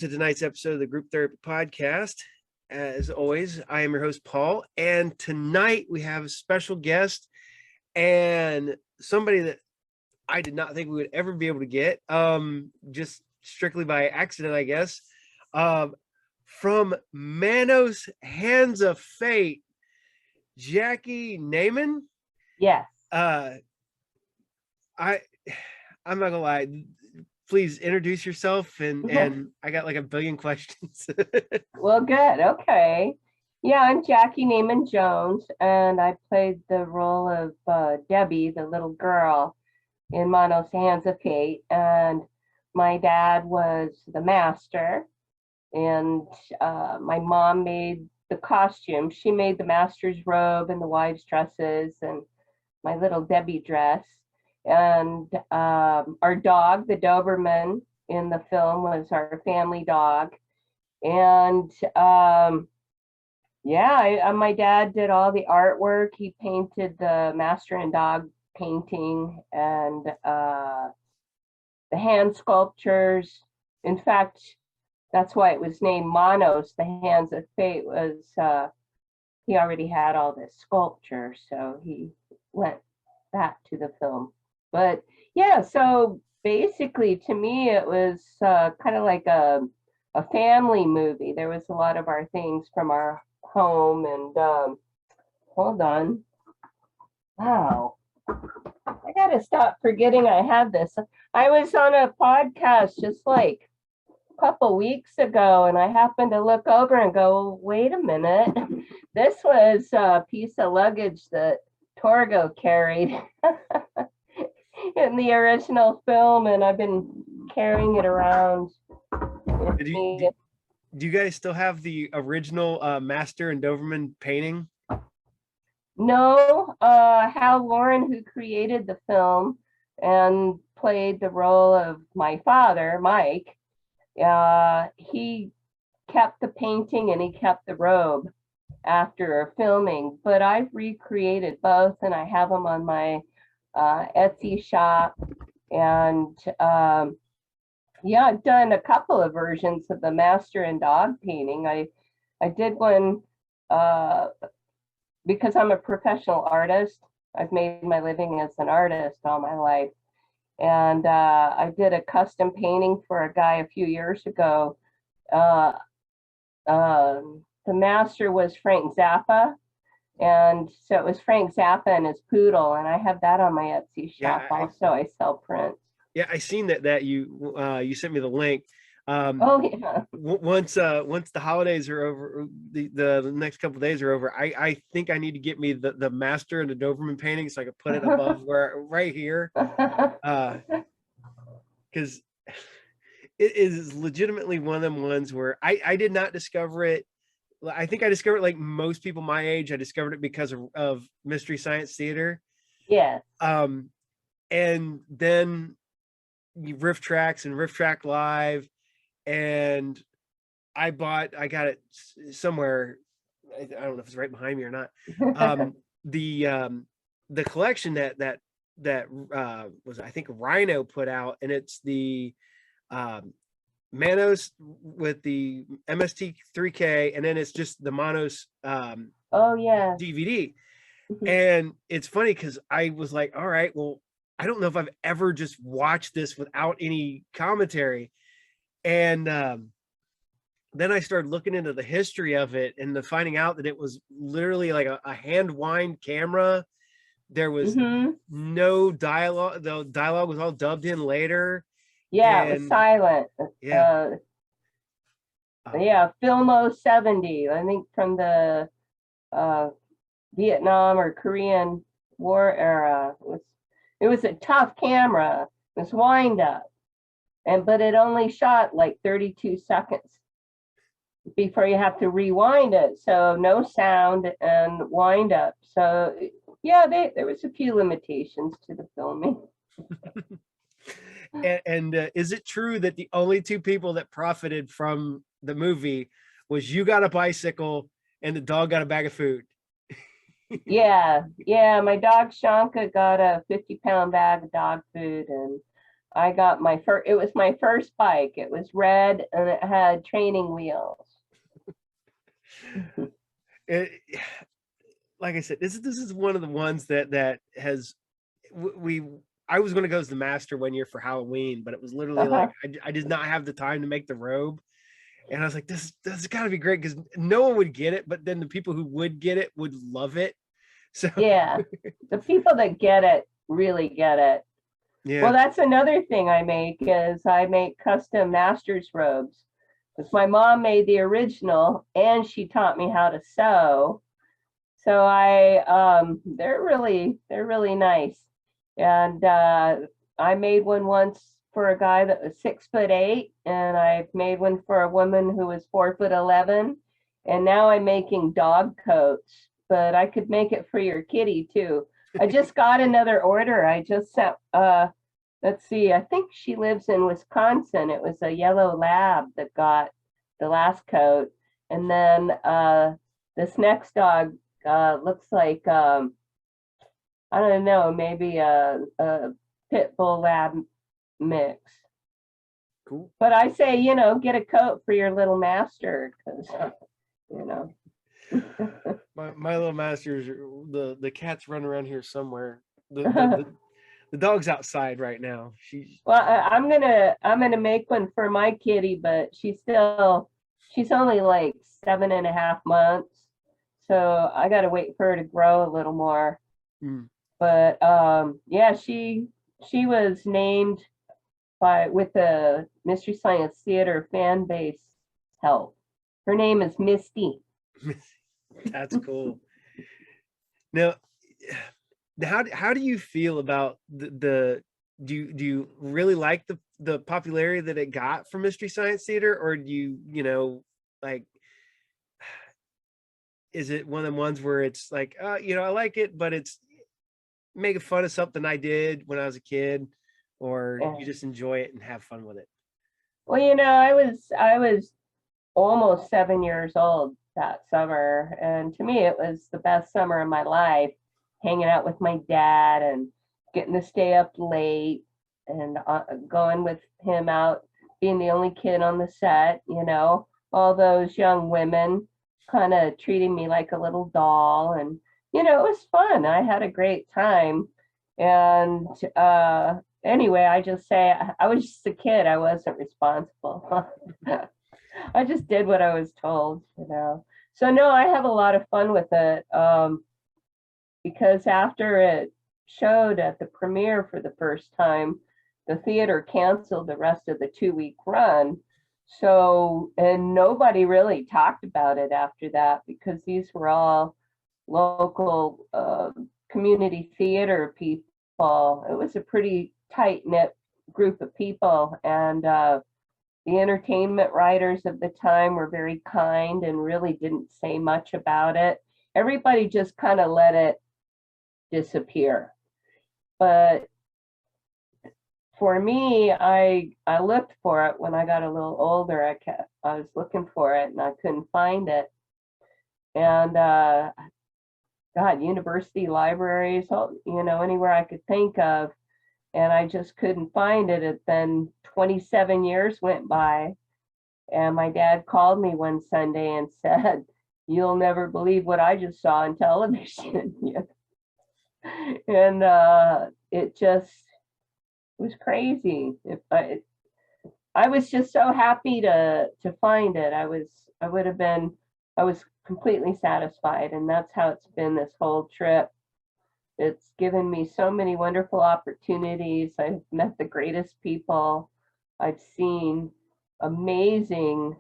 to tonight's episode of the Group Therapy Podcast. As always, I am your host, Paul, and tonight we have a special guest and somebody that I did not think we would ever be able to get, just strictly by accident, I guess. From Manos Hands of Fate, Jackey Neyman. Yes. I'm not gonna lie. Please introduce yourself, and I got like a billion questions. Well, good. Okay. Yeah, I'm Jackey Raye Jones, and I played the role of Debbie, the little girl, in Manos Hands of Fate. And my dad was the master, and my mom made the costume. She made the master's robe and the wives' dresses and my little Debbie dress. And our dog, the Doberman, in the film was our family dog. And my dad did all the artwork. He painted the master and dog painting and the hand sculptures. In fact, that's why it was named Manos, the Hands of Fate, was he already had all this sculpture, so he lent that to the film. But yeah, so basically to me, it was kind of like a family movie. There was a lot of our things from our home. And hold on. Wow. I got to stop forgetting I have this. I was on a podcast just like a couple weeks ago, and I happened to look over and go, wait a minute. This was a piece of luggage that Torgo carried in the original film, and I've been carrying it around. Do you guys still have the original Master and Doberman painting? No, Hal Lauren, who created the film and played the role of my father, Mike, he kept the painting and he kept the robe after filming, but I've recreated both, and I have them on my Etsy shop. And I've done a couple of versions of the master and dog painting. I did one because I'm a professional artist. I've made my living as an artist all my life. And I did a custom painting for a guy a few years ago. The master was Frank Zappa. And so it was Frank Zappa and his poodle. And I have that on my Etsy shop also. I sell prints. Yeah, I seen that you sent me the link. Yeah. Once the holidays are over, the next couple of days are over, I think I need to get me the master and the Doberman painting so I can put it above right here, because it is legitimately one of them ones where I did not discover it. I think I discovered it like most people my age. I discovered it because of Mystery Science Theater. Yes. And then Riff Trax and Riff Track Live, and I got it somewhere. I don't know if it's right behind me or not. The collection that was, I think, Rhino put out, and it's the Manos with the MST3K, and then it's just the Manos DVD. And it's funny because I was like, all right, well, I don't know if I've ever just watched this without any commentary. And then I started looking into the history of it and finding out that it was literally like a hand wind camera. There was no dialogue. The dialogue was all dubbed in later. Yeah, it was silent. Yeah. Filmo 70, I think, from the Vietnam or Korean War era. It was a tough camera. It was wind up, but it only shot like 32 seconds before you have to rewind it. So no sound and wind up. So yeah, there was a few limitations to the filming. And is it true that the only two people that profited from the movie was you got a bicycle and the dog got a bag of food? Yeah. My dog Shanka got a 50-pound bag of dog food, and I got my first, it was my first bike. It was red and it had training wheels. It, like I said, this is one of the ones that has we. I was going to go as the master one year for Halloween, but it was literally like I did not have the time to make the robe, and I was like, this has got to be great because no one would get it, but then the people who would get it would love it. So Yeah, the people that get it really get it. yeah, Well, that's another thing I make is I make custom master's robes because my mom made the original and she taught me how to sew. So they're really nice. And I made one once for a guy that was 6'8", and I've made one for a woman who was 4'11", and now I'm making dog coats. But I could make it for your kitty too. I just got another order. I just sent. Let's see. I think she lives in Wisconsin. It was a yellow lab that got the last coat, and then this next dog looks like I don't know, maybe a pit bull lab mix. cool. But I say, get a coat for your little master because, you know. My little masters, the cat's running around here somewhere. The dog's outside right now. Well, I'm gonna make one for my kitty, but she's only like 7.5 months, so I got to wait for her to grow a little more. Mm. But yeah, she was named with the Mystery Science Theater fan base help. Her name is Misty. That's cool. Now, how do you feel about the do you really like the popularity that it got from Mystery Science Theater, or do you like, is it one of the ones where it's like, I like it, but it's making fun of something I did when I was a kid, or Yeah. you just enjoy it and have fun with it? Well, I was almost 7 years old that summer, and to me, it was the best summer of my life. Hanging out with my dad and getting to stay up late and going with him out, being the only kid on the set. All those young women kind of treating me like a little doll, and it was fun. I had a great time, and anyway, I just say I was just a kid. I wasn't responsible. I just did what I was told. So no, I have a lot of fun with it because after it showed at the premiere for the first time, the theater canceled the rest of the 2-week run. So, and nobody really talked about it after that because these were all local community theater people. It was a pretty tight knit group of people, and the entertainment writers of the time were very kind and really didn't say much about it. Everybody just kind of let it disappear. But for me, I looked for it when I got a little older. I was looking for it and I couldn't find it. And God, university libraries, anywhere I could think of, and I just couldn't find it. And then 27 years went by, and my dad called me one Sunday and said, "You'll never believe what I just saw on television." And it just was crazy. I was just so happy to find it. I was completely satisfied, and that's how it's been this whole trip. It's given me so many wonderful opportunities. I've met the greatest people. I've seen amazing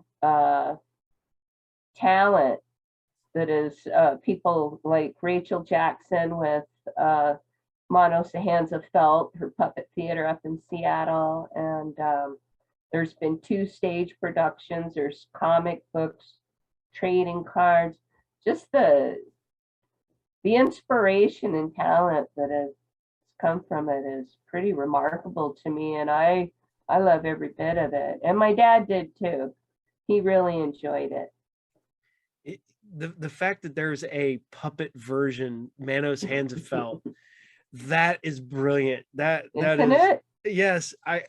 talent that is people like Rachel Jackson with Manos, the Hands of Felt, her puppet theater up in Seattle. And there's been 2 stage productions. There's comic books, trading cards, just the inspiration and talent that has come from it is pretty remarkable to me. And I love every bit of it. And my dad did too. He really enjoyed it. The fact that there's a puppet version, Manos Hands of Felt, that is brilliant. That Isn't is it? Yes, I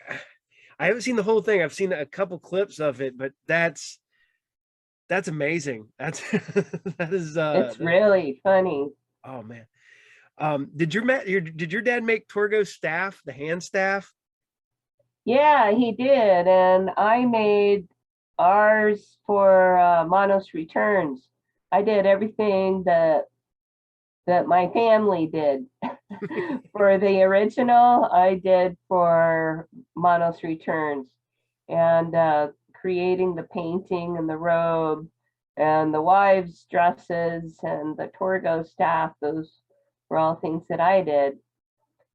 haven't seen the whole thing. I've seen a couple clips of it, but that's amazing. That's that is It's really funny. oh man. Did your dad make Torgo staff, the hand staff? Yeah, he did. And I made ours for Manos Returns. I did everything that my family did. For the original, I did for Manos Returns. And creating the painting and the robe and the wives' dresses and the Torgo staff, those were all things that I did.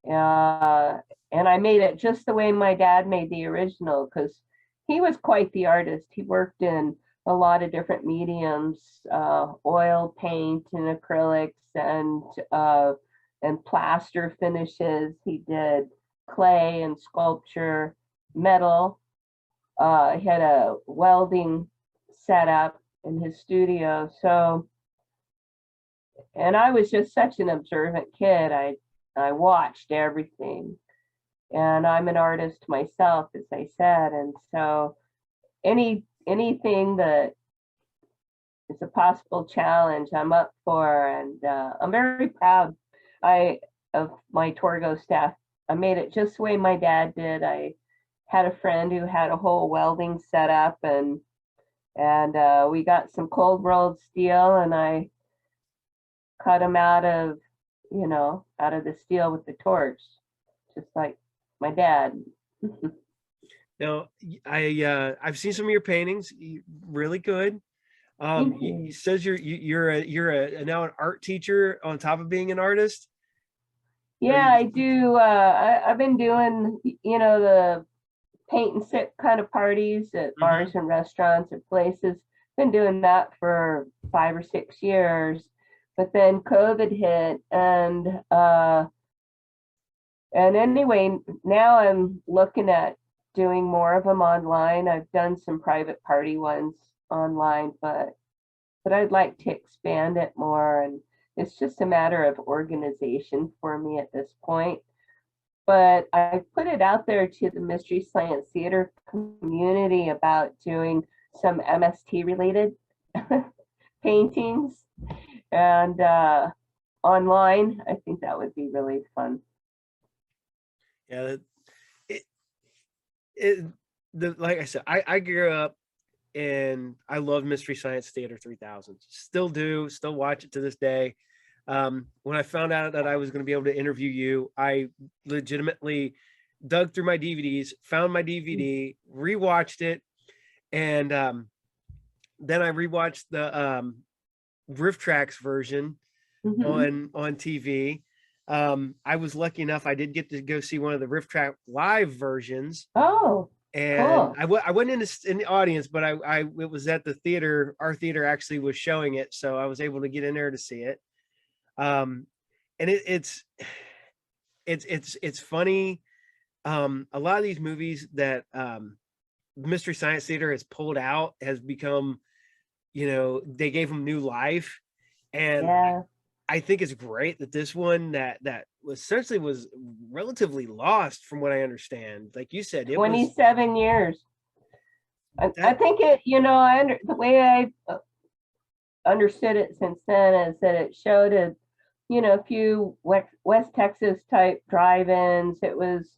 Uh, and I made it just the way my dad made the original because he was quite the artist. He worked in a lot of different mediums, oil paint and acrylics and plaster finishes. He did clay and sculpture, metal. He had a welding setup in his studio. So, and I was just such an observant kid. I watched everything, and I'm an artist myself, as I said, and so anything that is a possible challenge, I'm up for, and I'm very proud. I of my Torgo staff. I made it just the way my dad did. I had a friend who had a whole welding setup, and we got some cold rolled steel, and I cut them out of the steel with the torch, just like my dad. Now, I've seen some of your paintings, really good. You says you're now an art teacher on top of being an artist. Yeah, I do. I've been doing, the paint and sip kind of parties at bars and restaurants and places. Been doing that for 5 or 6 years, but then COVID hit, and anyway, now I'm looking at doing more of them online. I've done some private party ones online, but I'd like to expand it more, and it's just a matter of organization for me at this point. But I put it out there to the Mystery Science Theater community about doing some MST related paintings and online. I think that would be really fun. Yeah, it like I said, I grew up and I love Mystery Science Theater 3000. Still do, still watch it to this day. When I found out that I was going to be able to interview you, I legitimately dug through my DVDs, found my DVD, rewatched it, and then I rewatched the Riff Trax version on TV. I was lucky enough; I did get to go see one of the Riff Trax live versions. Oh, And cool. I wasn't in the audience, but it was at the theater. Our theater actually was showing it, so I was able to get in there to see it. And it's funny. A lot of these movies that Mystery Science Theater has pulled out has become, they gave them new life, and Yeah. I think it's great that this one that essentially was relatively lost, from what I understand. Like you said, it was 27 years. I that. think the way I understood it since then is that it showed a few West Texas type drive-ins. It was,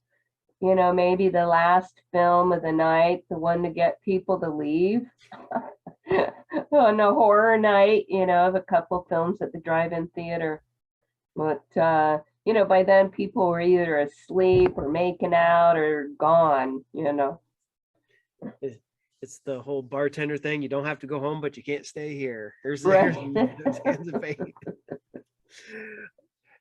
maybe the last film of the night, the one to get people to leave on a horror night, of a couple films at the drive-in theater. But, by then people were either asleep or making out or gone. It's the whole bartender thing. You don't have to go home, but you can't stay here. Here's Right. those hands of fate.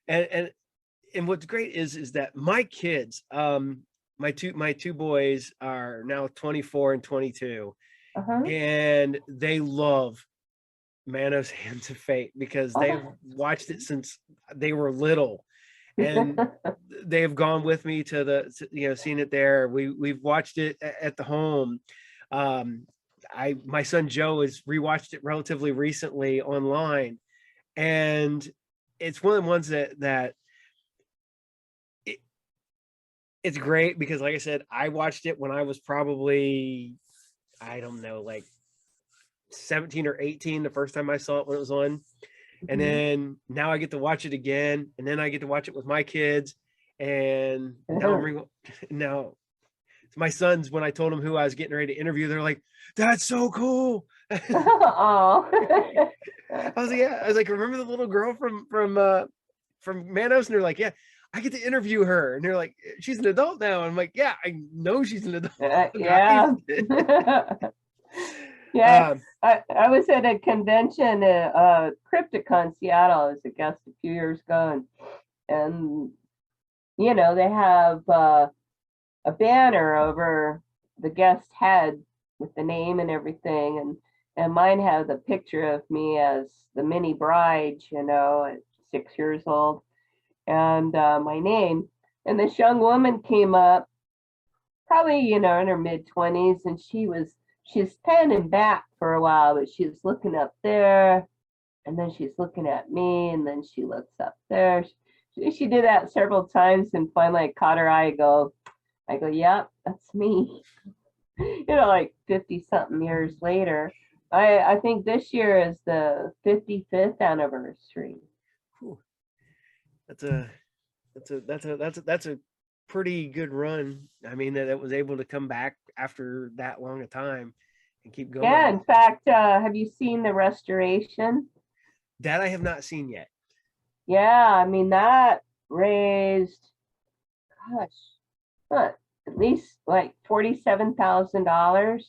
And what's great is that my kids, my two boys are now 24 and 22, Uh-huh. and they love Manos Hands of Fate because they've Oh, watched it since they were little, and they have gone with me seen it there. We've watched it at the home. My son Joe has rewatched it relatively recently online, and it's one of the ones that it's great because, like I said, I watched it when I was probably, I don't know, like 17 or 18 the first time I saw it when it was on. And Mhm. then now I get to watch it again, and then I get to watch it with my kids. And now now my sons, when I told them who I was getting ready to interview, they're like, "That's so cool." Oh. I was like, yeah. I was like, remember the little girl from Manos? And they're like, yeah, I get to interview her. And they're like, she's an adult now. And I'm like, yeah, I know she's an adult, guys. Yeah. Yeah. um, I was at a convention, Crypticon Seattle, as a guest a few years ago, and you know, they have a banner over the guest head with the name and everything, and mine had the picture of me as the mini bride, you know, at 6 years old, and my name. And this young woman came up, probably, you know, in her mid-20s, and she's standing back for a while, but she was looking up there, and then she's looking at me, and then she looks up there. She did that several times, and finally I caught her eye. I go, yep, that's me. You know, like 50 something years later. I think this year is the 55th anniversary. that's a that's a pretty good run. I mean, that it was able to come back after that long a time and keep going. Yeah, in fact, have you seen the restoration? That I have not seen yet. Yeah, I mean, that raised, gosh, what, at least like $47,000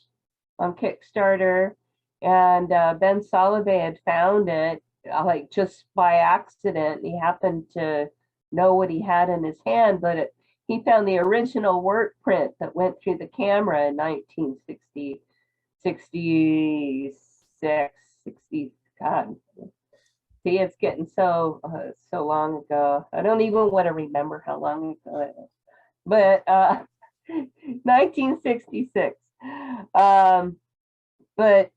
on Kickstarter. And Ben Solovey had found it like just by accident. He happened to know what he had in his hand, but he found the original work print that went through the camera in 1960, 66, 60, God. See, it's getting so long ago. I don't even want to remember how long ago it is. But 1966. But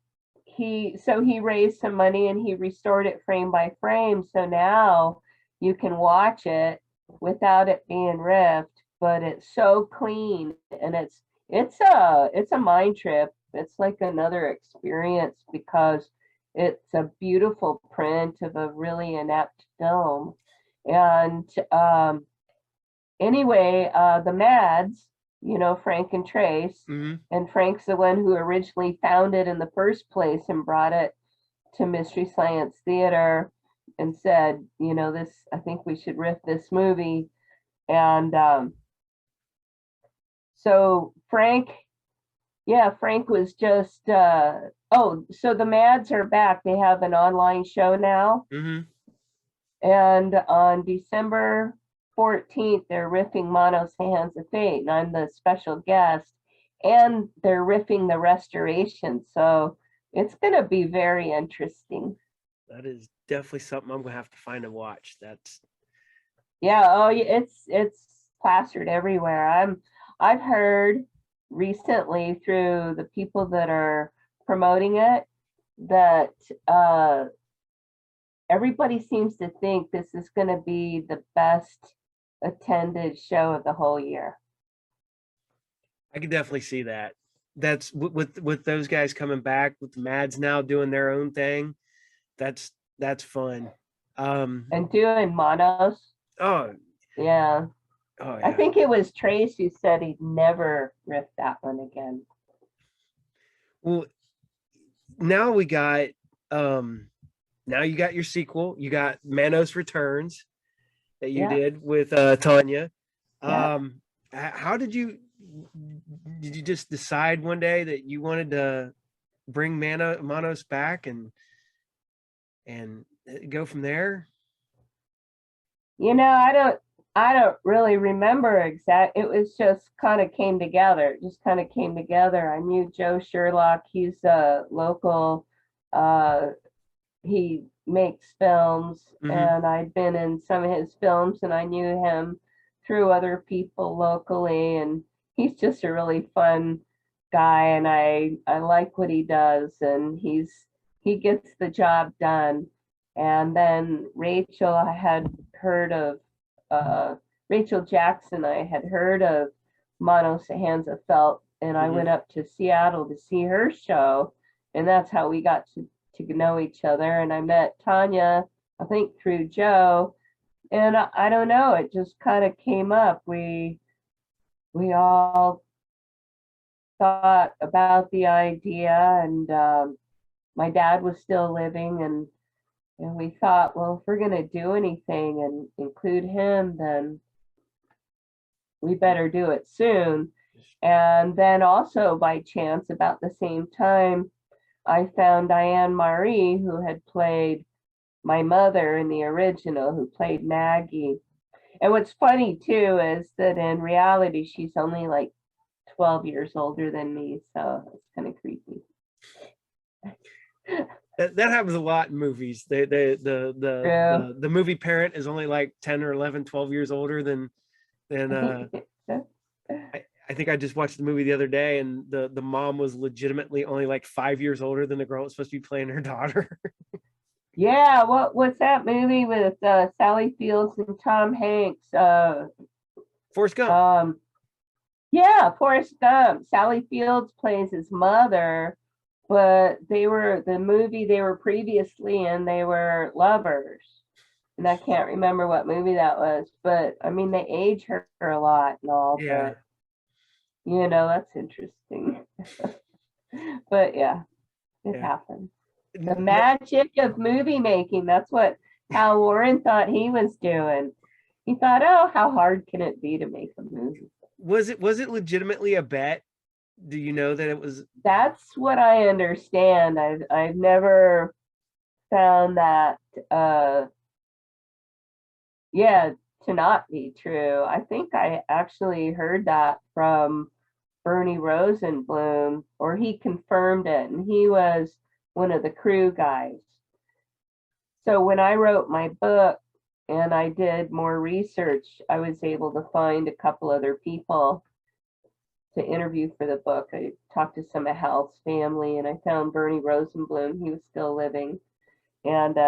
he raised some money and he restored it frame by frame. So now you can watch it without it being ripped, but it's so clean, and it's a mind trip. It's like another experience because it's a beautiful print of a really inept film. And anyway, the Mads, you know, Frank and Trace, Mm-hmm. and Frank's the one who originally found it in the first place and brought it to Mystery Science Theater and said, you know, this, I think we should riff this movie. And so Frank was just, so the Mads are back. They have an online show now. Mm-hmm. And on December 14th, they're riffing Manos Hands of Fate, and I'm the special guest. And they're riffing the restoration. So it's going to be very interesting. That is definitely something I'm going to have to find and watch. Yeah, oh, it's plastered everywhere. I've heard recently through the people that are promoting it that everybody seems to think this is going to be the best attended show of the whole year. I can definitely see that. That's with those guys coming back, with the Mads now doing their own thing. That's fun. And doing Manos. Oh Yeah. yeah. I think it was Trace who said he'd never riff that one again. Well, now we got now you got your sequel. You got Manos Returns that you did with Tanya. How did you just decide one day that you wanted to bring Manos back and go from there? You know, I don't really remember exact. It was just kind of came together. It just kind of came together. I knew Joe Sherlock. He's a local. He makes films, and I'd been in some of his films, and I knew him through other people locally. And he's just a really fun guy, and I like what he does, and he gets the job done. And then Rachel, I had heard of Rachel Jackson, I had heard of Manos, the Hands of Felt, and I went up to Seattle to see her show, and that's how we got to know each other. And I met Tanya, I think through Joe, and I don't know, it just kind of came up. We all thought about the idea, and my dad was still living, and we thought, well, if we're going to do anything and include him, then we better do it soon. And then also by chance, about the same time, I found Diane Marie, who had played my mother in the original, who played Maggie. And what's funny too is that in reality, she's only like 12 years older than me, so it's kind of creepy. That happens a lot in movies. The movie parent is only like 10 or 11, 12 years older than I think I just watched the movie the other day, and the mom was legitimately only like 5 years older than the girl that's supposed to be playing her daughter. Yeah, what's that movie with Sally Fields and Tom Hanks? Forrest Gump. Yeah, Forrest Gump. Sally Fields plays his mother, but they were previously in, they were lovers. And I can't remember what movie that was, but I mean, they age her a lot and all, Yeah. but that's interesting. But yeah, it happens. The magic of movie making. That's what Hal Warren thought he was doing. He thought, oh, how hard can it be to make a movie? Was it legitimately a bet? Do you know that it was? That's what I understand. I've never found that to not be true. I think I actually heard that from Bernie Rosenblum, or he confirmed it, and he was one of the crew guys. So when I wrote my book and I did more research, I was able to find a couple other people to interview for the book. I talked to some of Hal's family, and I found Bernie Rosenblum. He was still living. And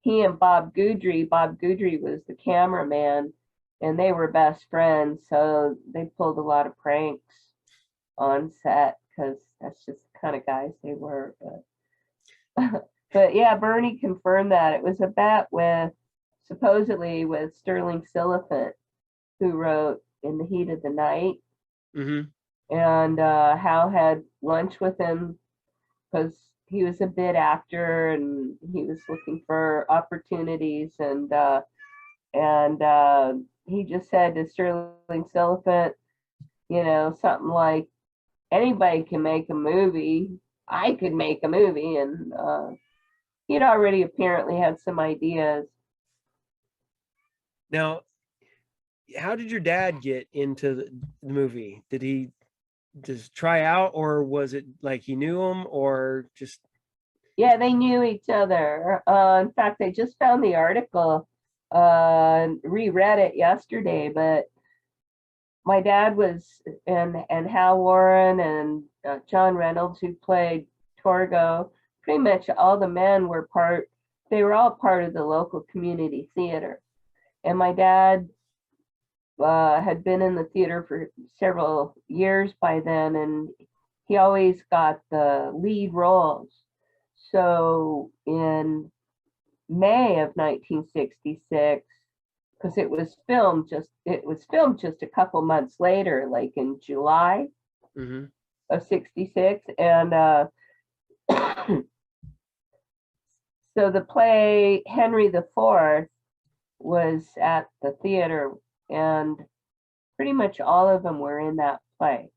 he and Bob Guidry was the cameraman, and they were best friends. So they pulled a lot of pranks on set because that's just the kind of guys they were. But yeah, Bernie confirmed that it was a bet supposedly with Sterling Silliphant, who wrote In the Heat of the Night. And Hal had lunch with him because he was a bit actor and he was looking for opportunities, and he just said to Sterling Silliphant, something like, anybody can make a movie. I could make a movie. And he'd already apparently had some ideas. Now, how did your dad get into the movie? Did he just try out, or was it like he knew him, or just? Yeah, they knew each other. In fact, I just found the article, reread it yesterday, but my dad was, and Hal Warren and John Reynolds, who played Torgo, pretty much all the men they were all part of the local community theater. And my dad had been in the theater for several years by then, and he always got the lead roles. So in May of 1966, because it was filmed just a couple months later, like in July of 66. And so the play Henry IV was at the theater, and pretty much all of them were in that play.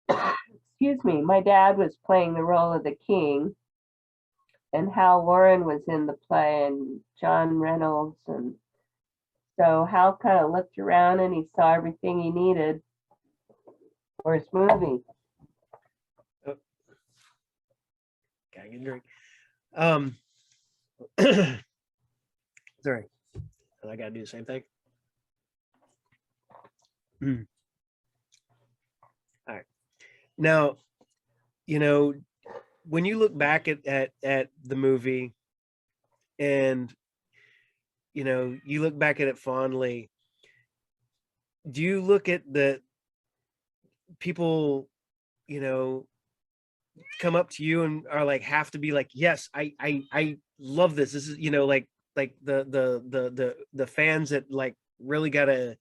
Excuse me. My dad was playing the role of the king, and Hal Warren was in the play, and John Reynolds. And so Hal kind of looked around and he saw everything he needed for his movie. Oh. Gotta get a drink. Sorry. I gotta do the same thing. All right. Now, when you look back at the movie, and you look back at it fondly, do you look at the people, you know, come up to you and are like, have to be like, yes, I love this. This is, you know, like the fans that like really gotta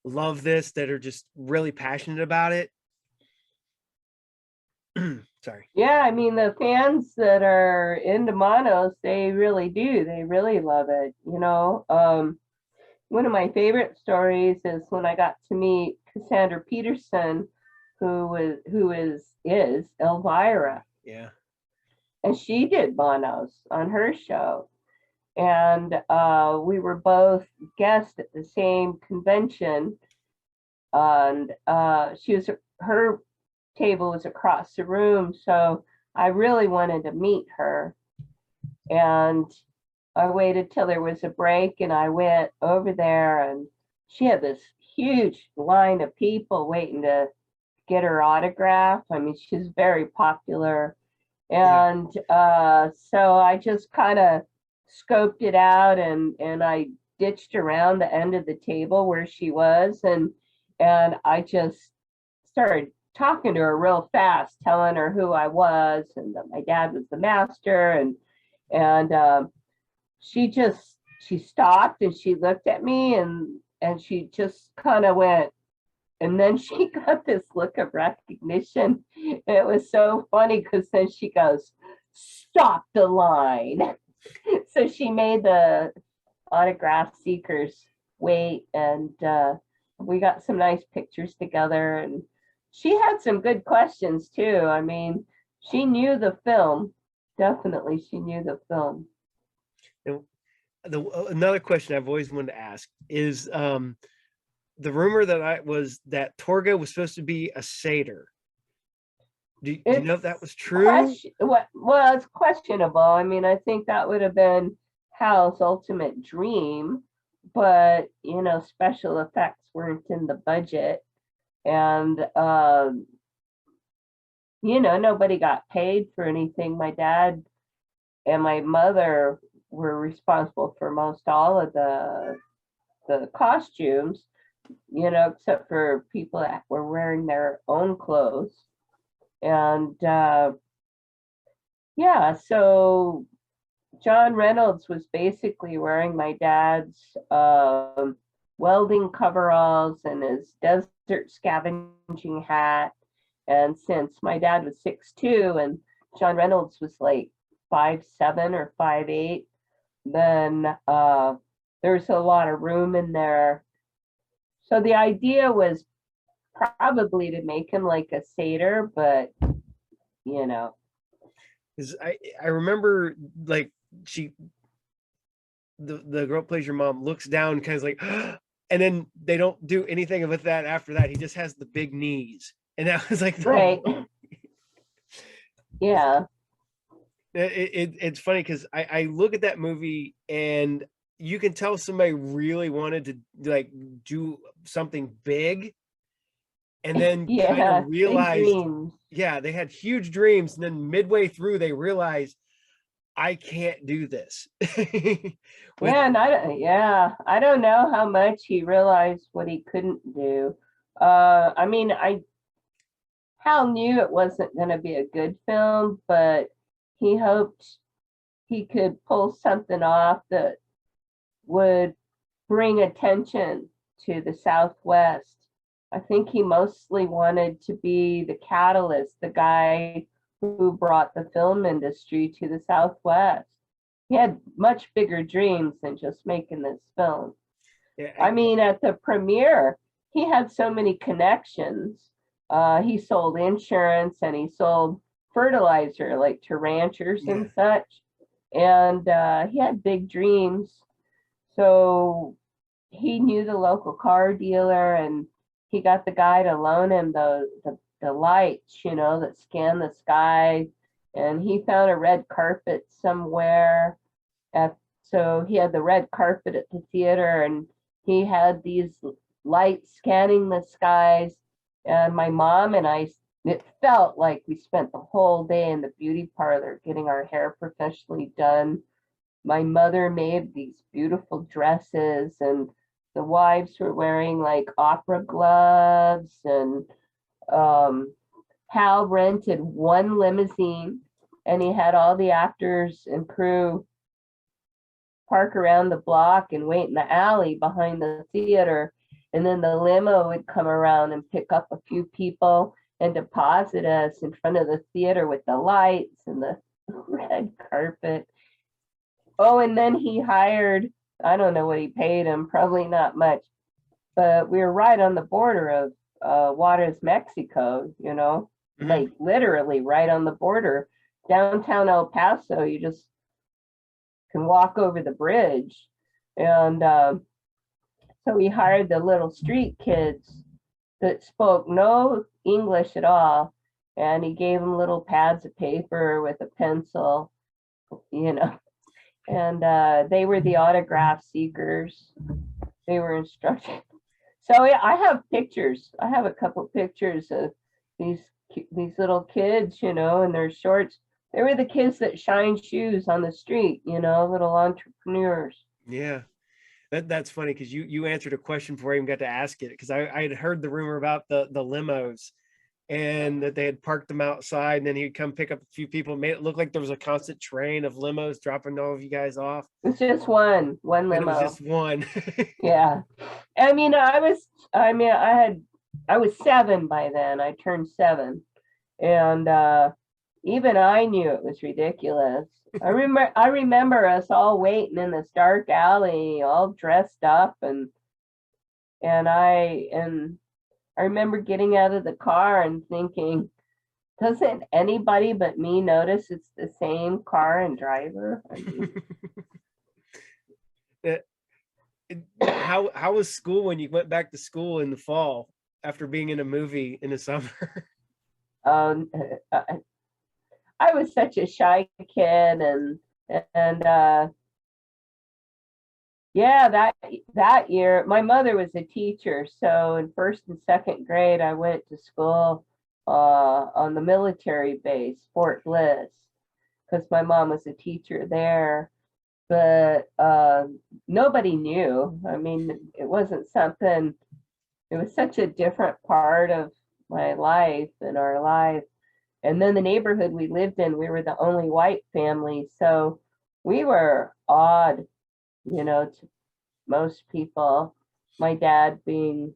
love this, that are just really passionate about it. Sorry. Yeah, I mean, the fans that are into Manos, they really do. They really love it. One of my favorite stories is when I got to meet Cassandra Peterson, who is Elvira, Yeah. and she did Manos on her show. And we were both guests at the same convention, and her table was across the room, so I really wanted to meet her. And I waited till there was a break, and I went over there, and she had this huge line of people waiting to get her autograph. I mean, she's very popular. Yeah. And so I just kind of scoped it out, and I ditched around the end of the table where she was, and I just started talking to her real fast, telling her who I was and that my dad was the master, and she stopped and she looked at me, and she just kind of went, and then she got this look of recognition. It was so funny because then she goes, "Stop the line." So she made the autograph seekers wait, and we got some nice pictures together. And she had some good questions too. I mean, she knew the film. Definitely, she knew the film. And another question I've always wanted to ask is, the rumor that Torga was supposed to be a satyr. Do you know if that was true? Well, it's questionable. I mean, I think that would have been Hal's ultimate dream, but special effects weren't in the budget, and nobody got paid for anything. My dad and my mother were responsible for most all of the costumes, except for people that were wearing their own clothes. And yeah, so John Reynolds was basically wearing my dad's welding coveralls and his desert scavenging hat. And since my dad was 6'2" and John Reynolds was like 5'7" or 5'8", then there's a lot of room in there. So the idea was probably to make him like a satyr, but Because I remember, like, the girl plays your mom looks down, kind of like, and then they don't do anything with that after that. He just has the big knees, and that was like, right. Yeah. It's funny because I look at that movie and you can tell somebody really wanted to like do something big, and then kind of Yeah, big realized, dreams. yeah, they had huge dreams, and then midway through they realized, I can't do this. With Yeah, and I don't know how much he realized what he couldn't do. I mean, Hal knew it wasn't going to be a good film, but he hoped he could pull something off that would bring attention to the Southwest. I think he mostly wanted to be the catalyst, the guy who brought the film industry to the Southwest. He had much bigger dreams than just making this film. yeah, I mean, at the premiere, he had so many connections. He sold insurance and he sold fertilizer, like to ranchers yeah, and such. And he had big dreams. So he knew the local car dealer, and he got the guy to loan him the lights, that scan the sky. And he found a red carpet somewhere. So he had the red carpet at the theater, and he had these lights scanning the skies. And my mom and I, it felt like we spent the whole day in the beauty parlor getting our hair professionally done. My mother made these beautiful dresses, and the wives were wearing like opera gloves, and Hal rented one limousine, and he had all the actors and crew park around the block and wait in the alley behind the theater. And then the limo would come around and pick up a few people and deposit us in front of the theater with the lights and the red carpet. Oh, and then he hired, I don't know what he paid him, probably not much, but we were right on the border of Juarez, Mexico, you know, like literally right on the border. Downtown El Paso, you just can walk over the bridge. And so we hired the little street kids that spoke no English at all. And he gave them little pads of paper with a pencil, you know, and they were the autograph seekers. They were instructed. So I have pictures. I have a couple pictures of these little kids, you know, in their shorts. They were the kids that shine shoes on the street, you know, little entrepreneurs. Yeah. That's funny because you answered a question before I even got to ask it, because I had heard the rumor about the limos, and that they had parked them outside, and then he'd come pick up a few people, made it look like there was a constant train of limos dropping all of you guys off. It's just one limo. And it was just one. Yeah. I mean, I was 7 by then. I turned 7. And even I knew it was ridiculous. I remember us all waiting in this dark alley, all dressed up, and I remember getting out of the car and thinking, doesn't anybody but me notice it's the same car and driver? I mean, how was school when you went back to school in the fall after being in a movie in the summer? I was such a shy kid, and yeah, that year my mother was a teacher, so in 1st and 2nd grade I went to school on the military base, Fort Bliss, because my mom was a teacher there. But nobody knew. I mean, it wasn't something. It was such a different part of my life and our life. And then the neighborhood we lived in, we were the only white family. So we were odd, you know, to most people. My dad being,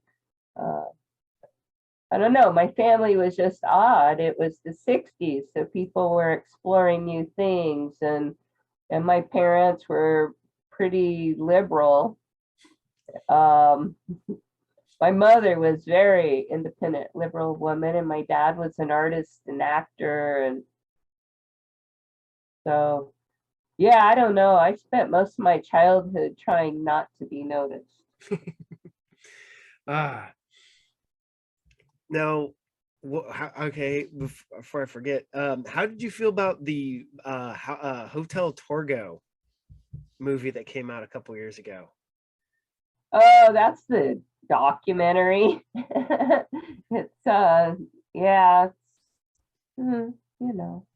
I don't know, my family was just odd. It was the 60s, so people were exploring new things. And my parents were pretty liberal. My mother was very independent, liberal woman, and my dad was an artist and actor. And so, yeah, I don't know. I spent most of my childhood trying not to be noticed. Now, okay, before I forget, how did you feel about the Hotel Torgo movie that came out a couple years ago? Oh, that's the documentary. It's yeah, it's, you know,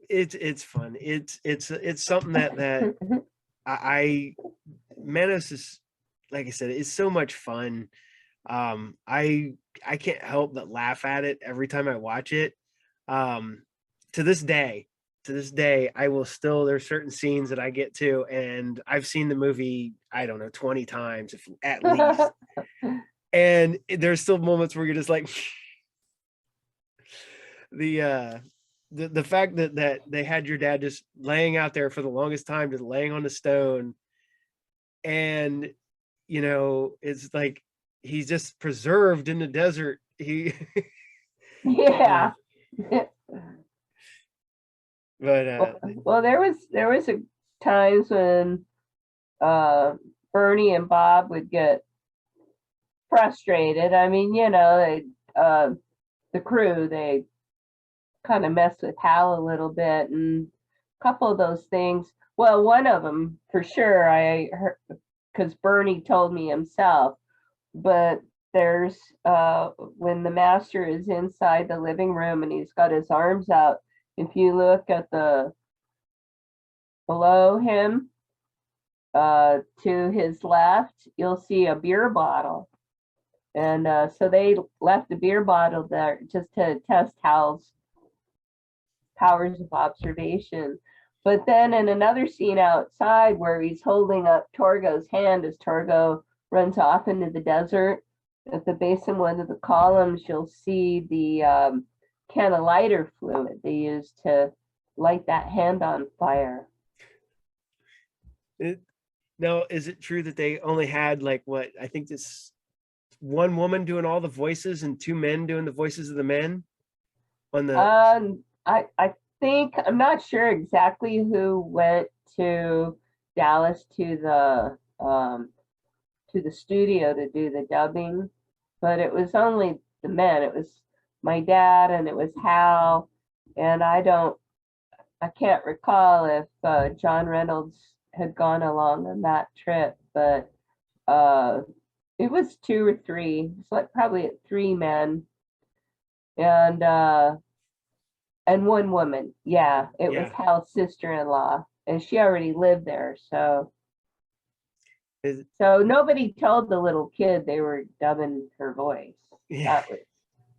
it's fun. It's something that I Manos is, like I said, it's so much fun. I can't help but laugh at it every time I watch it. To this day, I will still, there's certain scenes that I get to, and I've seen the movie, I don't know, 20 times at least. And there's still moments where you're just like, the fact that they had your dad just laying out there for the longest time, just laying on the stone, and you know, it's like he's just preserved in the desert. Yeah. But well, there was a times when Bernie and Bob would get frustrated. I mean, you know, they the crew, they kind of mess with Hal a little bit, and a couple of those things. Well, one of them for sure I heard, because Bernie told me himself. But there's when the master is inside the living room and he's got his arms out, if you look at the below him, To his left, you'll see a beer bottle. And so they left a beer bottle there just to test Hal's powers of observation. But then in another scene outside where he's holding up Torgo's hand as Torgo runs off into the desert, at the base of one of the columns, you'll see the can of lighter fluid they used to light that hand on fire. Now, is it true that they only had like what I think this one woman doing all the voices and two men doing the voices of the men on the? I think I'm not sure exactly who went to Dallas to the studio to do the dubbing, but it was only the men. It was my dad and it was Hal, and I can't recall if John Reynolds had gone along on that trip, but it was two or three. It's like probably three men and one woman. Yeah, it was Hal's sister-in-law, and she already lived there. So nobody told the little kid they were dubbing her voice. Yeah. That was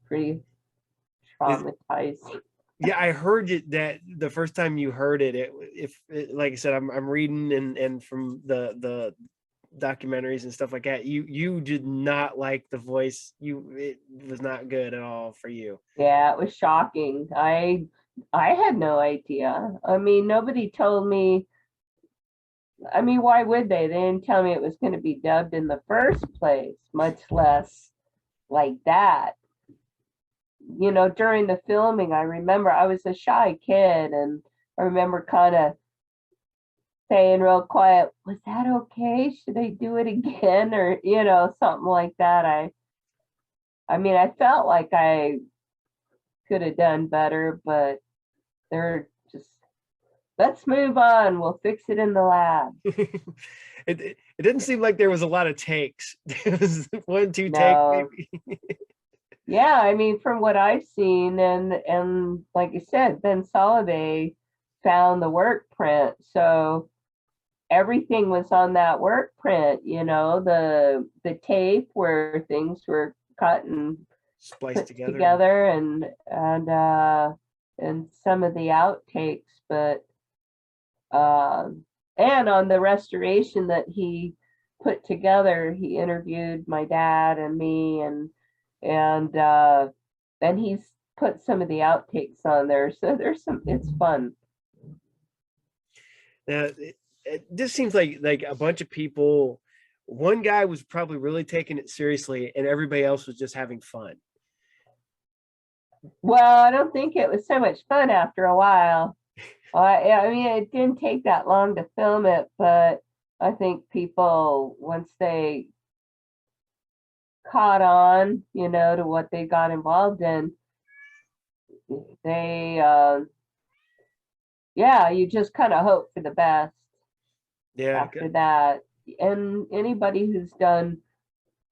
pretty traumatizing. Yeah, I heard it that the first time you heard it, like I said, I'm reading and from the documentaries and stuff like that, you did not like the voice. It was not good at all for you. Yeah, it was shocking. I had no idea. I mean, nobody told me. I mean, why would they? They didn't tell me it was going to be dubbed in the first place, much less like that. You know, during the filming, I remember I was a shy kid, and I remember kind of saying real quiet, "Was that okay? Should I do it again?" Or, you know, something like that. I mean, I felt like I could have done better, but they're just, let's move on. We'll fix it in the lab. It didn't seem like there was a lot of takes. It was 1, 2 No. takes maybe. Yeah, I mean, from what I've seen, and like I said, Ben Soliday found the work print, so everything was on that work print. You know, the tape where things were cut and Spliced put together. and some of the outtakes, but and on the restoration that he put together, he interviewed my dad and me, and he's put some of the outtakes on there. So there's some, it's fun. Now, it just seems like a bunch of people. One guy was probably really taking it seriously, and everybody else was just having fun. Well, I don't think it was so much fun after a while. I mean, it didn't take that long to film it, but I think people, once they caught on, you know, to what they got involved in, they, yeah, you just kind of hope for the best. Yeah. After that, and anybody who's done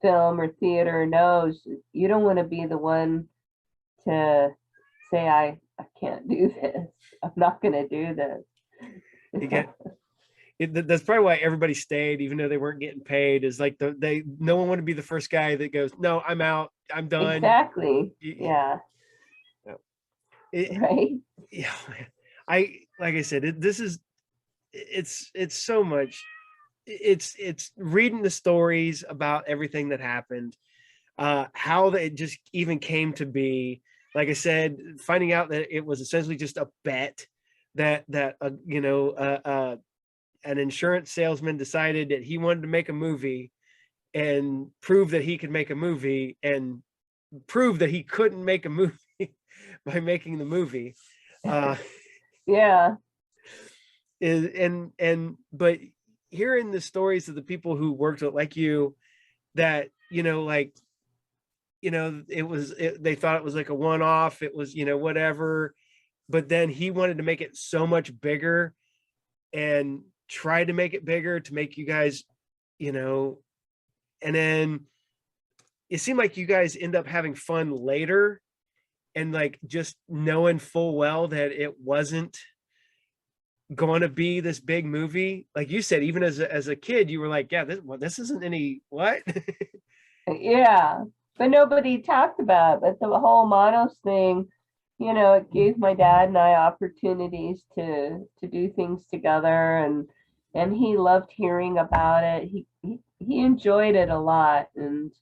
film or theater knows you don't want to be the one to say, I can't do this. I'm not going to do this. That's probably why everybody stayed, even though they weren't getting paid. Is like no one wanted to be the first guy that goes, no, I'm out, I'm done. Exactly. Yeah. Right. Yeah. Like I said, it's so much. It's reading the stories about everything that happened, how it just even came to be. Like I said, finding out that it was essentially just a bet that an insurance salesman decided that he wanted to make a movie and prove that he could make a movie and prove that he couldn't make a movie by making the movie. Yeah. But hearing the stories of the people who worked with, like you, that, they thought it was like a one-off, it was, whatever, but then he wanted to make it so much bigger and try to make it bigger to make you guys, and then it seemed like you guys end up having fun later and like just knowing full well that it wasn't going to be this big movie? Like you said, even as a kid, you were like, yeah, this isn't any what? Yeah, but nobody talked about it. But the whole Manos thing, it gave my dad and I opportunities to do things together, and he loved hearing about it. He enjoyed it a lot, and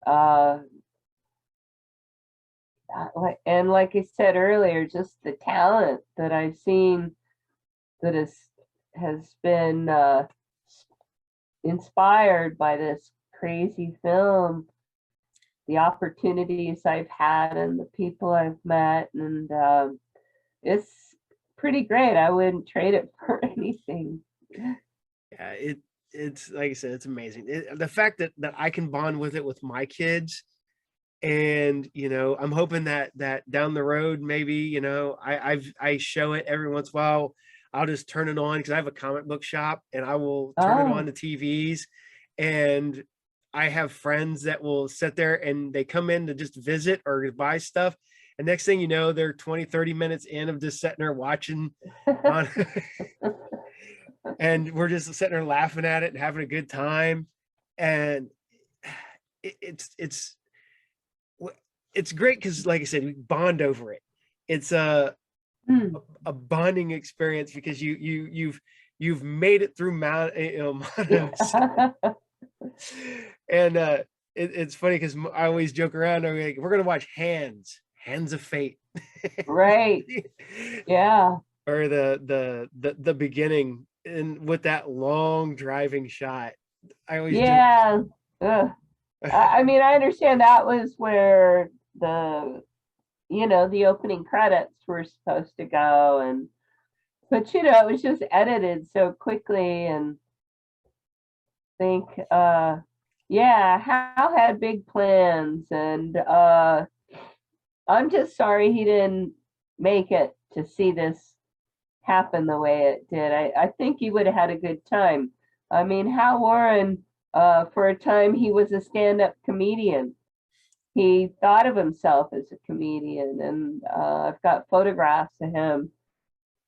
uh, like I said earlier, just the talent that I've seen that has been inspired by this crazy film, the opportunities I've had and the people I've met, and it's pretty great. I wouldn't trade it for anything. Yeah, it's like I said, it's amazing. The fact that I can bond with it with my kids, and I'm hoping that down the road, maybe I show it every once in a while. I'll just turn it on because I have a comic book shop, and I will turn it on Oh, the TVs, and I have friends that will sit there and they come in to just visit or to buy stuff. And next thing you know, they're 20-30 minutes in of just sitting there watching on and we're just sitting there laughing at it and having a good time. And it, it's it's it's great because, like I said, we bond over it. It's hmm. a bonding experience because you've made it through Manos. Yeah. And it's funny because I always joke around. I'm like, we're gonna watch Hands of Fate, Right. Yeah. or the beginning, and with that long driving shot. I always joke. Yeah. Ugh. I mean, I understand that was where the opening credits were supposed to go, but it was just edited so quickly, and think yeah, Hal had big plans, and I'm just sorry he didn't make it to see this happen the way it did. I think he would have had a good time. I mean, Hal Warren, for a time, he was a stand-up comedian. He thought of himself as a comedian, and I've got photographs of him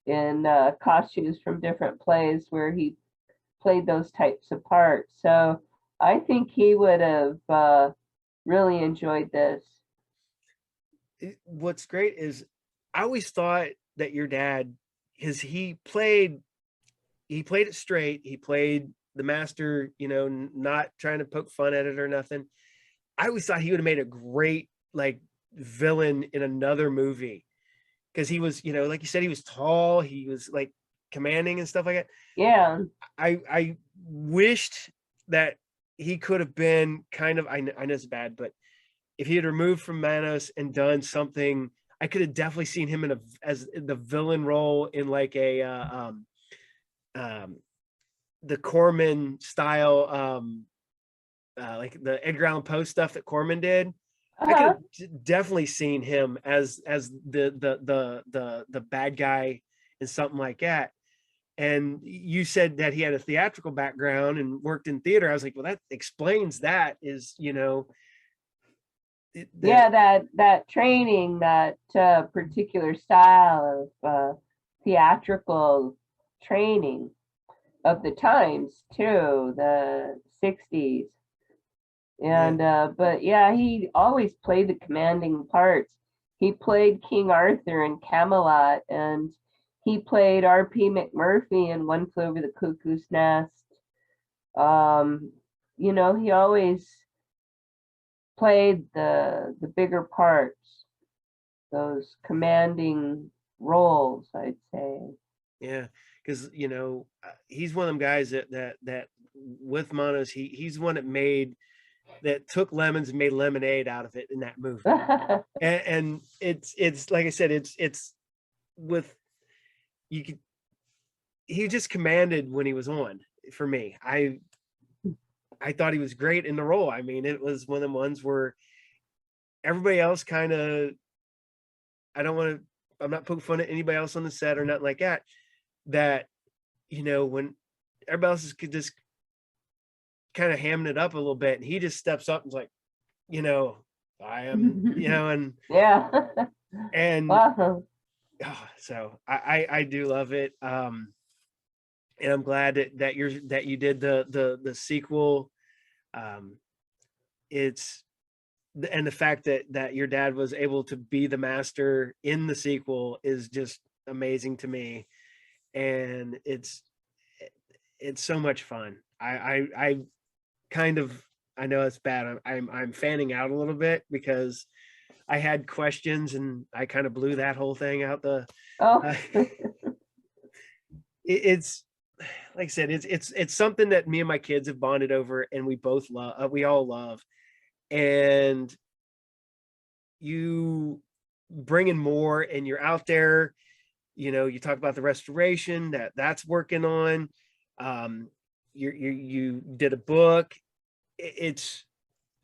in costumes from different plays where he played those types of parts. So I think he would have really enjoyed this. What's great is I always thought that your dad, because he played it straight. He played the master, not trying to poke fun at it or nothing. I always thought he would have made a great like villain in another movie because he was, like you said, he was tall, he was like commanding and stuff like that. Yeah. I wished that he could have been kind of, I know it's bad, but if he had removed from Manos and done something, I could have definitely seen him as the villain role in like a um the Corman style, like the Edgar Allan Poe stuff that Corman did. I could Uh-huh. have definitely seen him as the bad guy in something like that. And you said that he had a theatrical background and worked in theater. I was like, well, that explains that. Is the Yeah, that training, that particular style of theatrical training of the times too, the 60s. yeah. And but yeah, he always played the commanding parts. He played King Arthur in Camelot, and he played R.P. McMurphy in One Flew Over the Cuckoo's Nest. Um, he always played the bigger parts, those commanding roles, I'd say. Yeah, because he's one of them guys that with Manos, he's one that took lemons and made lemonade out of it in that movie. And it's like I said, it's with you could he just commanded when he was on. For me, I thought he was great in the role. I mean, it was one of the ones where everybody else kind of, I don't want to, I'm not poking fun at anybody else on the set or nothing like that. That when everybody else is just kind of hamming it up a little bit, and he just steps up and's like, I am, and Yeah. and Wow. So I do love it. And I'm glad that you did the sequel. Um, it's and the fact that your dad was able to be the master in the sequel is just amazing to me, and it's so much fun. I kind of, I know it's bad. I'm fanning out a little bit because I had questions and I kind of blew that whole thing out the. Oh, It's like I said, it's something that me and my kids have bonded over, and we both love. We all love, and you bring in more, and you're out there. You talk about the restoration that's working on. You did a book. It's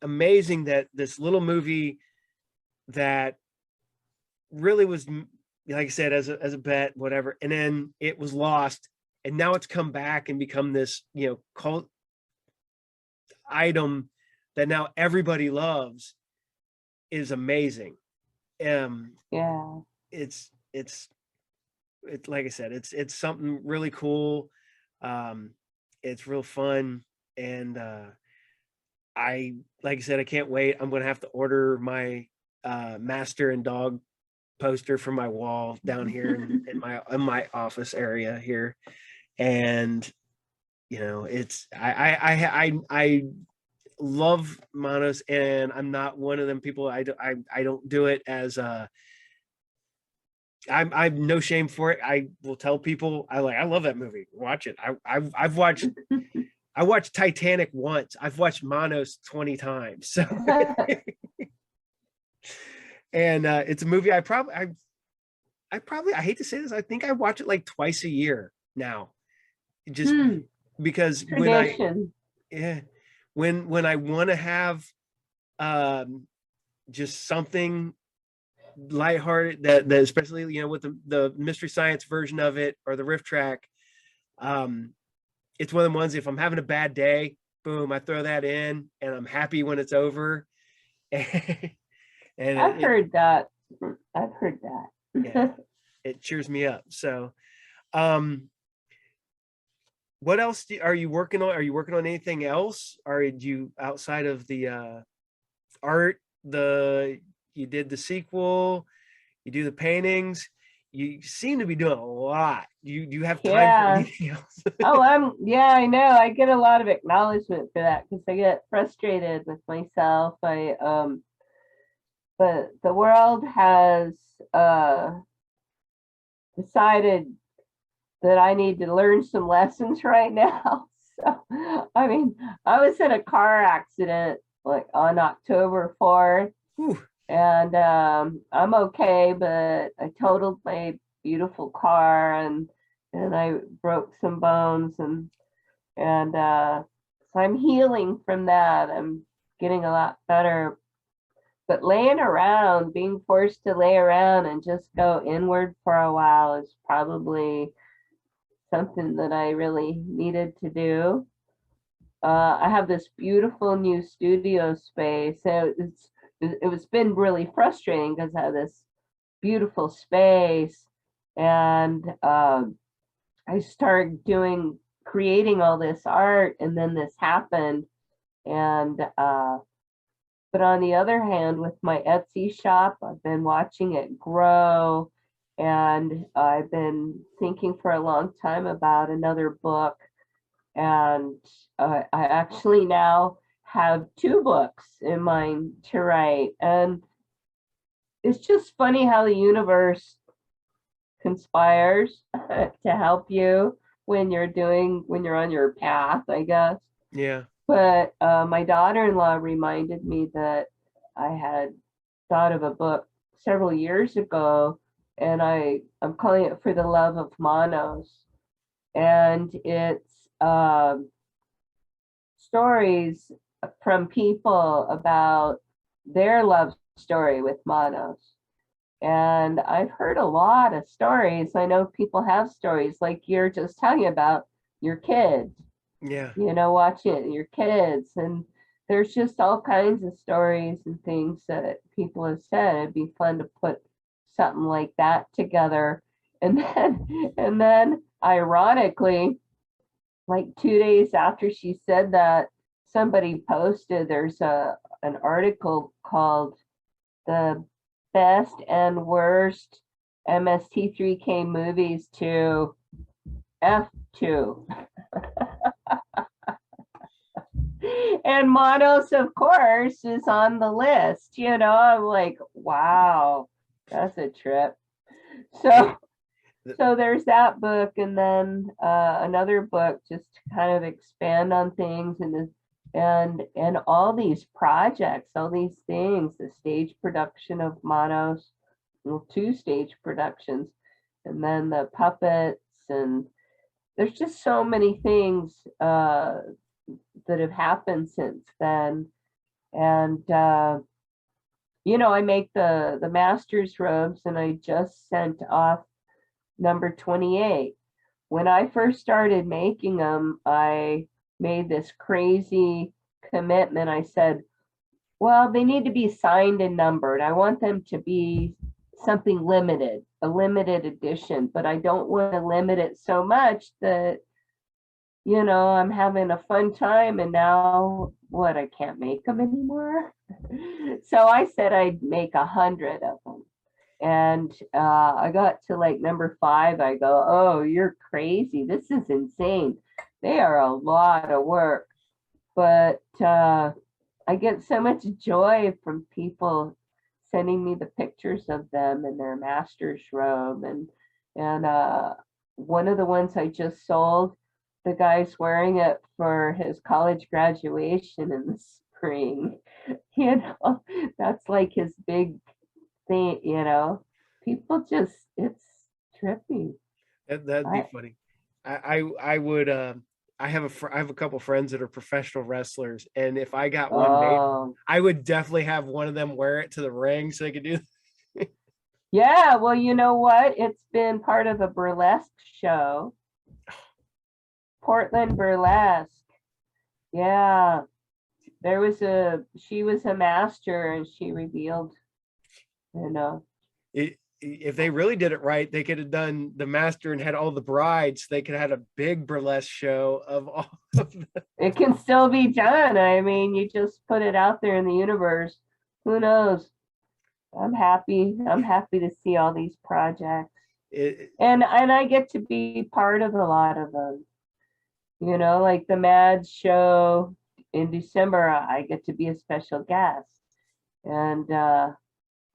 amazing that this little movie that really was, like I said, as a bet, whatever, and then it was lost, and now it's come back and become this cult item that now everybody loves, is amazing. Um, yeah. it's like I said, it's something really cool. Um, it's real fun, and I like I said, I can't wait. I'm gonna have to order my master and dog poster for my wall down here in my office area here, and it's I love Manos, and I'm not one of them people. I don't do it as I'm no shame for it. I will tell people I love that movie. Watch it. I've watched Titanic once. I've watched Manos 20 times. So and it's a movie I hate to say this, I think I watch it like twice a year now. Just because Tradition. yeah, when I want to have um just something lighthearted, that especially with the mystery science version of it, or the Riff Track, um it's one of the ones, if I'm having a bad day, boom, I throw that in and I'm happy when it's over. And I've heard that. I've heard yeah, that. it cheers me up. So um what else are you working on? Are you working on anything else? Are you, outside of the art, you did the sequel, you do the paintings, you seem to be doing a lot. Do you have time for Yeah. anything else? Oh, yeah, I know. I get a lot of acknowledgement for that because I get frustrated with myself. But the world has decided that I need to learn some lessons right now. So, I mean, I was in a car accident like on October 4th, Whew. and I'm okay, but I totaled my beautiful car, and I broke some bones, and so I'm healing from that. I'm getting a lot better, but laying around, being forced to lay around and just go inward for a while is probably something that I really needed to do. I have this beautiful new studio space. So it was been really frustrating because I have this beautiful space, and I started creating all this art, and then this happened. And but on the other hand, with my Etsy shop, I've been watching it grow, and I've been thinking for a long time about another book. And I actually now have two books in mind to write. And it's just funny how the universe conspires to help you when you're on your path, I guess. Yeah. But my daughter-in-law reminded me that I had thought of a book several years ago, and I'm calling it For the Love of Manos, and it's stories from people about their love story with Manos. And I've heard a lot of stories. I know people have stories like you're just telling about your kids, Yeah. watching your kids. And there's just all kinds of stories and things that people have said. It'd be fun to put something like that together. And then ironically, like 2 days after she said that, somebody posted there's an article called "The Best and Worst MST3K Movies to F2." And Manos, of course, is on the list. I'm like, wow, that's a trip. So there's that book, and then another book just to kind of expand on things, and all these projects, all these things, the stage production of Manos, well, 2 stage productions, and then the puppets, and there's just so many things that have happened since then. And I make the master's robes, and I just sent off number 28. When I first started making them, I made this crazy commitment. I said, well, they need to be signed and numbered. I want them to be something limited, a limited edition, but I don't want to limit it so much that I'm having a fun time, and now what, I can't make them anymore. So I said I'd make 100 of them. And I got to like number 5. I go, oh, you're crazy. This is insane. They are a lot of work. But I get so much joy from people sending me the pictures of them in their master's robe. And one of the ones I just sold, the guy's wearing it for his college graduation in the spring. That's like his big thing, people just, it's trippy. That'd be funny. I would I have a couple friends that are professional wrestlers, and if I got one made, I would definitely have one of them wear it to the ring so they could do. Yeah, well, you know what? It's been part of a burlesque show. Portland Burlesque. Yeah. She was a master, and she revealed, If they really did it right, they could have done the master and had all the brides. They could have had a big burlesque show of all of them. It can still be done. I mean, you just put it out there in the universe. Who knows? I'm happy. I'm happy to see all these projects. And I get to be part of a lot of them. Like the Mad show in December, I get to be a special guest. And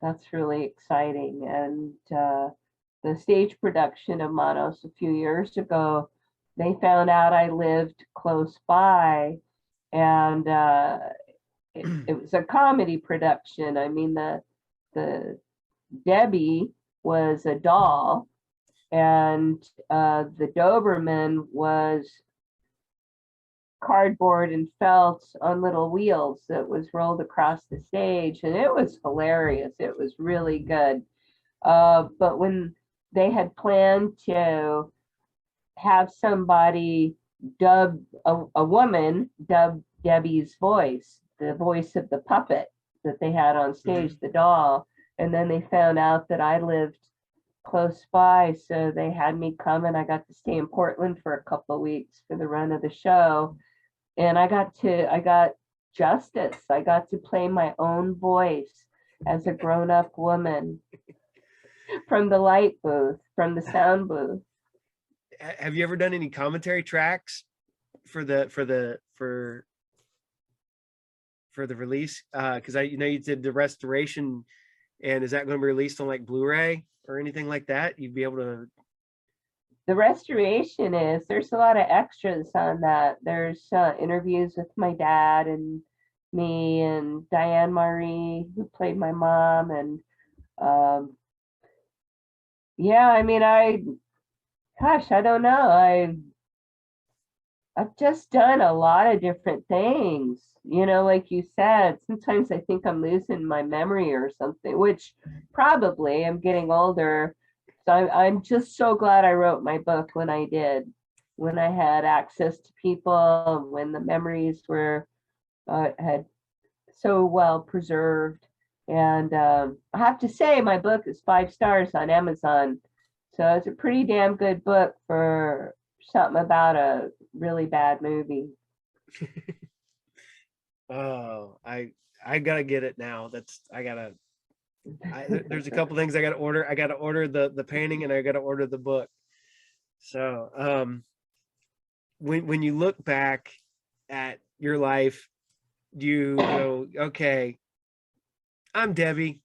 that's really exciting. And the stage production of Manos a few years ago, they found out I lived close by, and it was a comedy production. I mean, the Debbie was a doll, and the Doberman was cardboard and felt on little wheels that was rolled across the stage, and it was hilarious. It was really good. But when they had planned to have somebody dub a woman dub Debbie's voice, the voice of the puppet that they had on stage, the doll, and then they found out that I lived close by, so they had me come, and I got to stay in Portland for a couple of weeks for the run of the show. And I got justice. I got to play my own voice as a grown-up woman from the light booth, from the sound booth. Have you ever done any commentary tracks for the release? Because you did the restoration, and is that going to be released on like Blu-ray or anything like that? You'd be able to. The restoration there's a lot of extras on that. There's interviews with my dad and me and Diane Marie, who played my mom. And yeah, I mean, I don't know. I've just done a lot of different things. Like you said, sometimes I think I'm losing my memory or something, which probably I'm getting older. So I'm just so glad I wrote my book when I did, when I had access to people, when the memories were had so well preserved. And I have to say, my book is 5 stars on Amazon. So it's a pretty damn good book for something about a really bad movie. Oh, I gotta get it now. There's a couple things I gotta order. I gotta order the painting, and I gotta order the book. So when you look back at your life, you go, okay, I'm Debbie.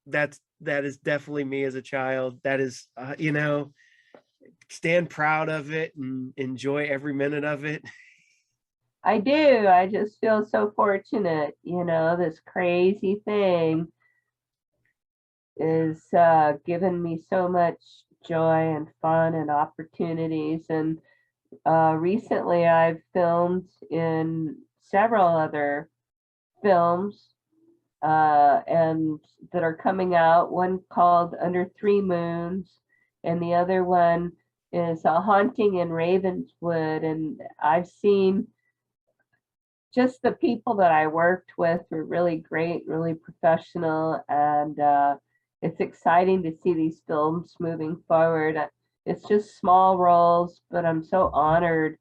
That is definitely me as a child. That is, stand proud of it and enjoy every minute of it. I do. I just feel so fortunate. This crazy thing is giving me so much joy and fun and opportunities. And recently I've filmed in several other films and that are coming out. One called Under Three Moons, and the other one is A Haunting in Ravenswood. And I've seen just the people that I worked with were really great, really professional, and it's exciting to see these films moving forward. It's just small roles, but I'm so honored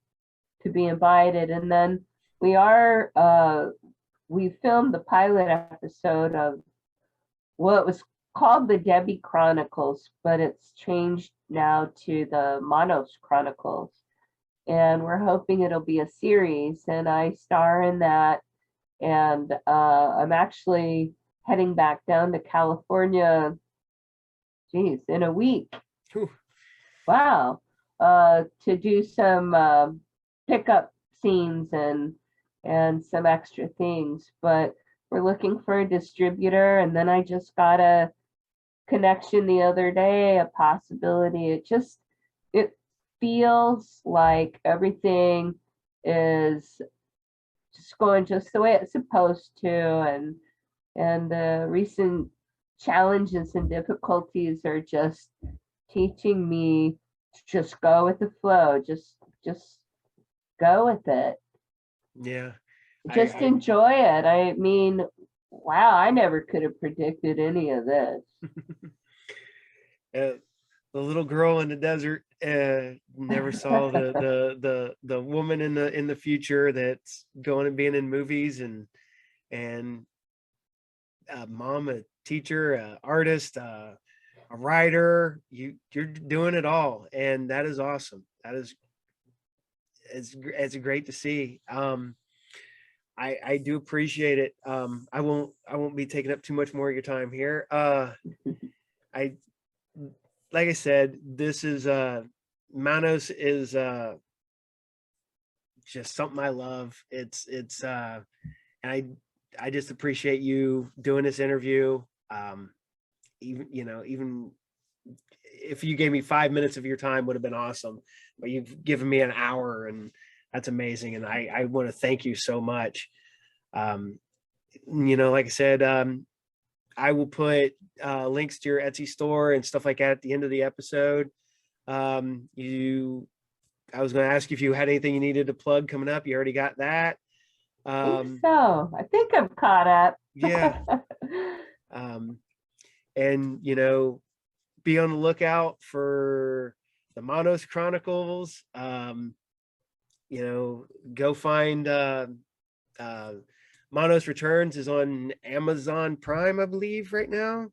to be invited. And then we are we filmed the pilot episode of what was called the Debbie Chronicles, but it's changed now to the Manos Chronicles. And we're hoping it'll be a series, and I star in that. And I'm actually heading back down to California, geez, in a week. Whew. Wow. To do some pickup scenes and some extra things. But we're looking for a distributor, and then I just got a connection the other day, a possibility. It feels like everything is just going just the way it's supposed to, and the recent challenges and difficulties are just teaching me to just go with the flow, just go with it, Yeah. just enjoy it. I mean, wow, I never could have predicted any of this. The little girl in the desert never saw the woman in the future that's going and being in movies, and a mom, a teacher, a artist, a writer. You're doing it all, and that is awesome. It's great to see. I do appreciate it. I won't be taking up too much more of your time here. I Like I said, this is Manos is just something I love. It's and I just appreciate you doing this interview. Even if you gave me 5 minutes of your time would have been awesome, but you've given me an hour, and that's amazing. And I want to thank you so much. Like I said, I will put links to your Etsy store and stuff like that at the end of the episode. I was going to ask you if you had anything you needed to plug coming up. You already got that. I think so. I think I'm caught up. Yeah. And be on the lookout for the Manos Chronicles. Go find Manos Returns is on Amazon Prime, I believe, right now.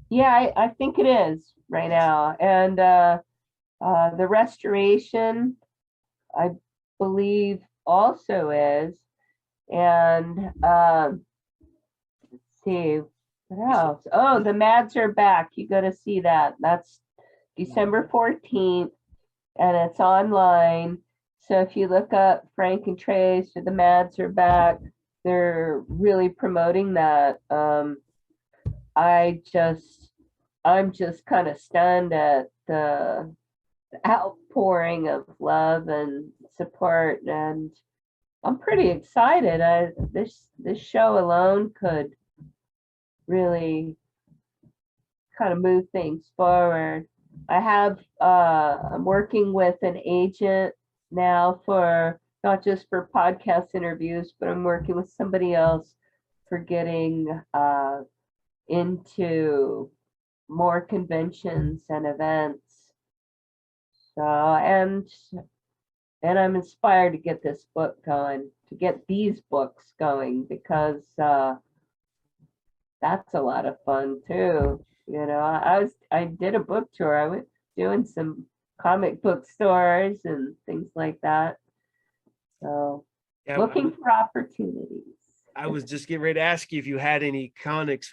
Yeah, I think it is right now. And the restoration, I believe, also is. And let's see, what else? Oh, the Mads are back. You got to see that. That's December 14th, and it's online. So if you look up Frank and Trace or the Mads are back, they're really promoting that. I'm just kind of stunned at the outpouring of love and support, and I'm pretty excited. This show alone could really kind of move things forward. I'm working with an agent now for not just for podcast interviews, but I'm working with somebody else for getting into more conventions and events. So, and I'm inspired to get this book going, to get these books going, because that's a lot of fun too. You know, I did a book tour. I went doing some comic book stores and things like that. So Yeah, looking for opportunities. I was just getting ready to ask you if you had any comics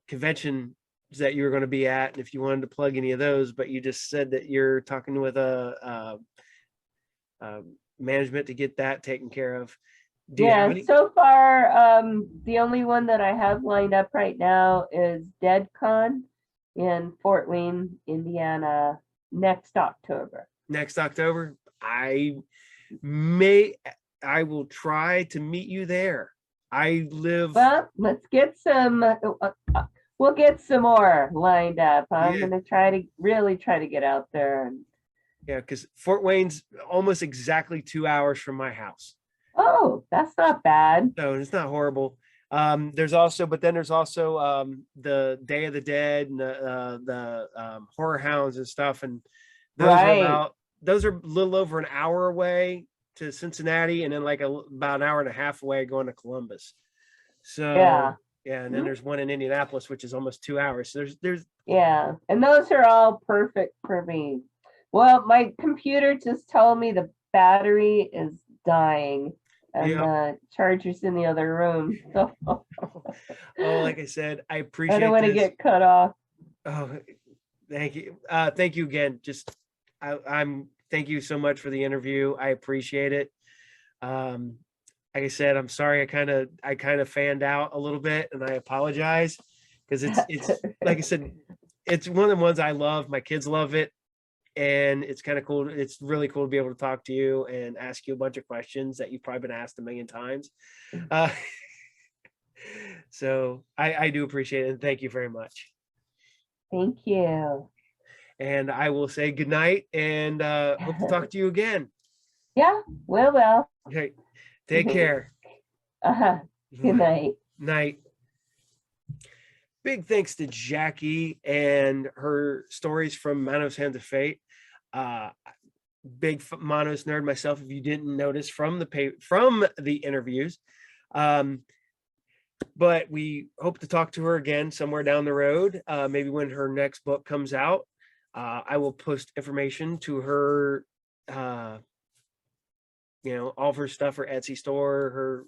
conventions that you were going to be at, and if you wanted to plug any of those. But you just said that you're talking with a management to get that taken care of. Do you have Yeah, any? so far, the only one that I have lined up right now is DeadCon in Fort Wayne, Indiana, next October. Next October? May I will try to meet you there. I live. Well, let's get some. We'll get some more lined up. I'm Yeah, gonna try to really try to get out there. And yeah, because Fort Wayne's almost exactly 2 hours from my house. oh, that's not bad. So it's not horrible. There's also, but then there's also the Day of the Dead and the horror hounds and stuff, and Right. those are a little over an hour away to Cincinnati, and then like about an hour and a half away going to Columbus. So Yeah. yeah, and then there's one in Indianapolis, which is almost 2 hours. So there's Yeah. And those are all perfect for me. Well, my computer just told me the battery is dying and yeah. the charger's in the other room. So Oh, like I said, I I don't appreciate want to this. get cut off. Oh, thank you. Thank you again. Just I'm thank you so much for the interview. I appreciate it. Um, like I said, I'm sorry I kind of fanned out a little bit, and I apologize because it's like I said, it's one of the ones I love. My kids love it, and it's kind of cool. It's really cool to be able to talk to you and ask you a bunch of questions that you've probably been asked a million times. Uh, so I do appreciate it, and thank you very much. Thank you. And I will say good night and hope to talk to you again. Yeah, well. Okay, take care. Uh-huh. Good night. Night. Big thanks to Jackey and her stories from Manos Hands of Fate. Uh, big Manos nerd myself. If you didn't notice from the interviews, but we hope to talk to her again somewhere down the road. Maybe when her next book comes out. I will post information to her, all of her stuff, her Etsy store, her,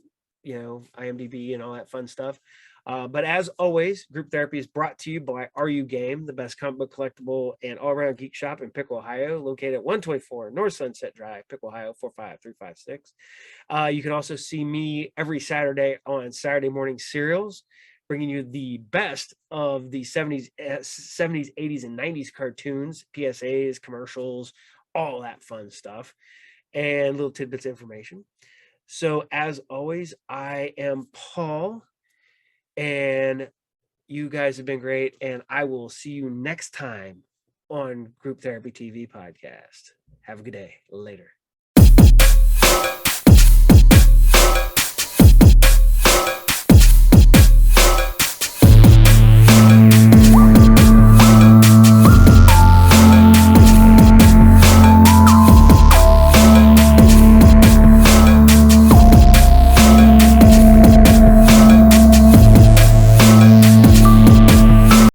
IMDb and all that fun stuff. But as always, group therapy is brought to you by RU Game, the best comic book collectible and all-around geek shop in Pickle, Ohio, located at 124 North Sunset Drive, Pickle, Ohio, 45356. You can also see me every Saturday on Saturday Morning Serials, bringing you the best of the 70s, 80s, and 90s cartoons, PSAs, commercials, all that fun stuff, and little tidbits of information. So as always, I am Paul, and you guys have been great, and I will see you next time on Group Therapy TV podcast. Have a good day. Later.